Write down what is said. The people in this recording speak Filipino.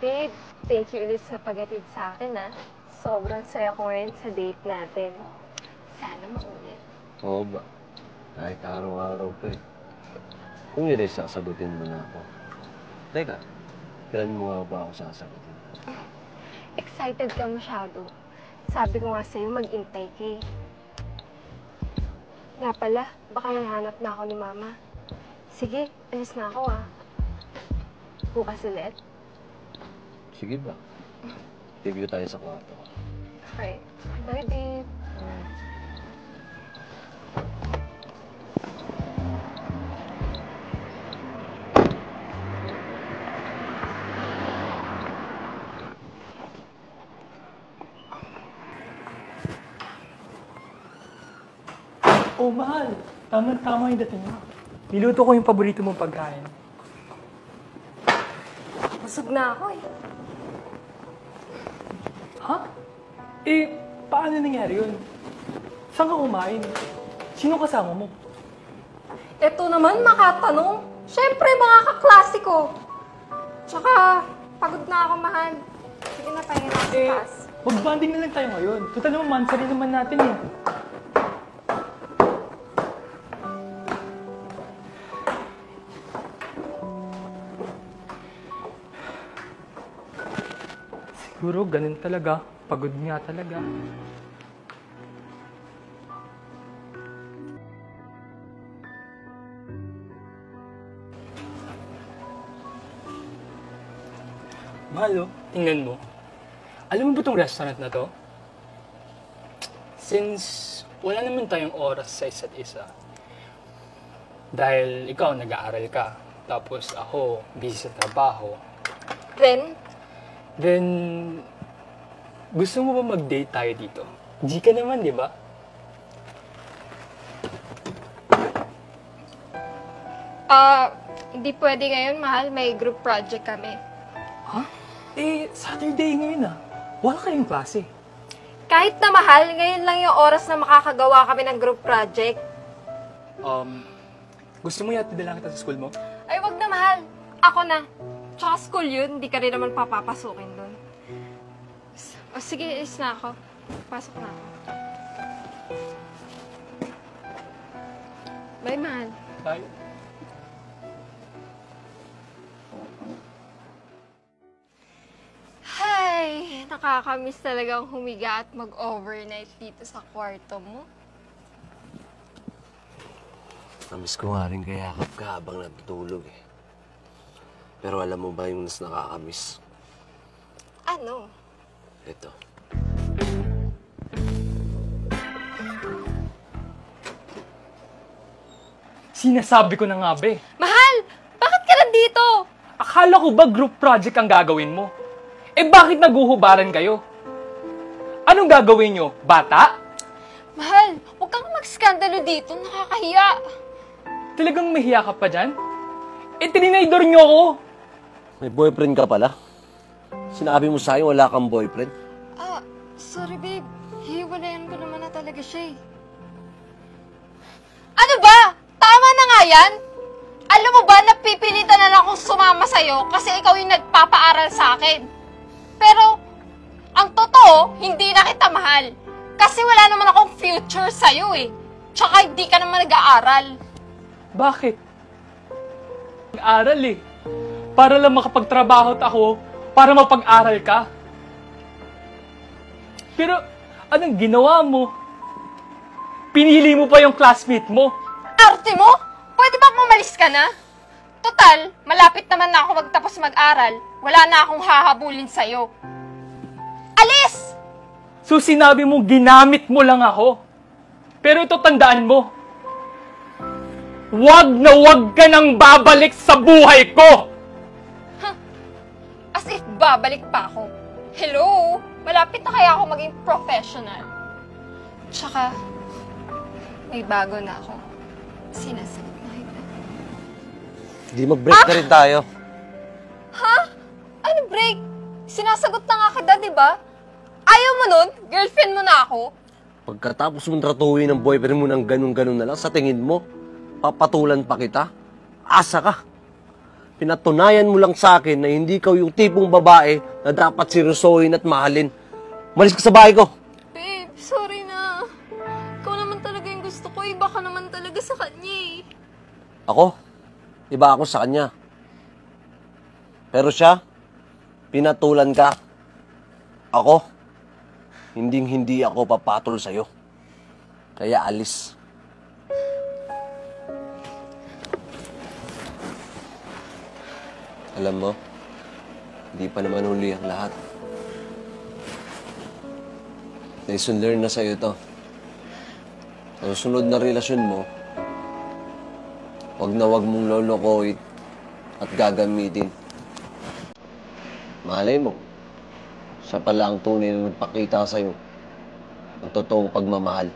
Babe, thank you ulit sa pag-atid sa akin, ah. Sobrang saya ko ngayon sa date natin. Sana maulit. Oo ba? Kahit araw-araw pa eh. Kung yun ay sasagutin mo na ako. Teka, kailan mo nga ba ako sasagutin? Excited ka masyado. Sabi ko nga sa'yo, mag-intay ka eh. Nga pala, baka nahanap na ako ni Mama. Sige, alis na ako ah. Bukas ulit. Sige ba? Review tayo sa kwarto. Okay. Bye, babe. Oh, mahal. Tama-tama yung dating mo. Niluto ko yung paborito mong pagkain. Busog na ako eh. Ha? Eh, paano nangyari yun? Saan ka kumain? Sino kasama mo? Ito naman, makatanong. Siyempre, mga kaklasiko. Tsaka, pagod na ako, mahal. Sige na, pahinga na sa taas. Mag-bonding na lang tayo ngayon. Total naman, mansari naman natin eh. Siguro, ganun talaga. Pagod nga talaga. Mahal, oh. Tingnan mo. Alam mo ba itong restaurant na to? Since wala naman tayong oras sa isa't isa, dahil ikaw nag-aaral ka, tapos ako busy sa trabaho, Then, gusto mo ba mag-date tayo dito? G ka naman, di ba? Hindi pwede ngayon, mahal. May group project kami. Ha? Eh, Saturday ngayon ah. Wala kayong klase. Kahit na mahal, ngayon lang yung oras na makakagawa kami ng group project. Gusto mo yata lang kita sa school mo? Ay, wag na, mahal. Ako na. Tsaka school yun, hindi ka rin naman papapasukin doon. O sige, is na ako. Pasok na ako. Bye, mahal. Bye. Hay, nakakamiss talagang humiga at mag-overnight dito sa kwarto mo. Namiss ko nga rin kayakap ka habang natutulog eh. Pero alam mo ba yung mas nakakamiss? Ano? Ito. Sinasabi ko na nga, be. Mahal! Bakit ka nandito? Akala ko ba group project ang gagawin mo? Eh bakit naguhubaran kayo? Anong gagawin nyo? Bata? Mahal, huwag kang mag-skandalo dito. Nakakahiya. Talagang mahiya ka pa dyan? Eh, tininaydor nyo ako. May boyfriend ka pala? Sinabi mo sa'yo wala kang boyfriend? Sorry babe. Hiwalayan ko naman na talaga siya eh. Ano ba? Tama na nga yan? Alam mo ba, napipilitan na lang akong sumama sa'yo kasi ikaw yung nagpapaaral sa akin. Pero, ang totoo, hindi na kita mahal. Kasi wala naman akong future sa'yo eh. Tsaka hindi ka naman nag-aaral. Bakit? Nag-aral eh. Para lang makapagtrabaho ako, para mapag-aral ka. Pero, anong ginawa mo? Pinili mo pa yung classmate mo. Arte mo? Pwede ba umalis ka na? Total, malapit naman na ako magtapos mag-aral. Wala na akong hahabulin sa'yo. Alis! So sinabi mo, ginamit mo lang ako. Pero ito tandaan mo, wag na wag ka nang babalik sa buhay ko! As if babalik pa ako. Hello? Malapit na kaya ako maging professional. Tsaka, may bago na ako. Sinasagot na kita. Hindi mag-break na rin tayo. Ha? Ano break? Sinasagot na nga kita, di ba? Ayaw mo nun? Girlfriend mo na ako? Pagkatapos mong tratuhin ng boyfriend mo ng ganun-ganun na lang, sa tingin mo, papatulan pa kita? Asa ka? Pinatunayan mo lang sa akin na hindi ka yung tipong babae na dapat seryosohin at mahalin. Malis ka sa bahay ko. Babe, sorry na. Ikaw naman talaga yung gusto ko. Iba ka naman talaga sa kanya eh. Ako? Iba ako sa kanya. Pero siya, pinatulan ka. Ako, hindi ako papatol sa'yo. Kaya alis. Alam mo, hindi pa naman huli ang lahat. Lesson learned na sa'yo to. Sa susunod na relasyon mo, wag mong lolokohin at gagamitin. Malay mo, siya pala ang tunay na nagpakita sa'yo ng totoong pagmamahal.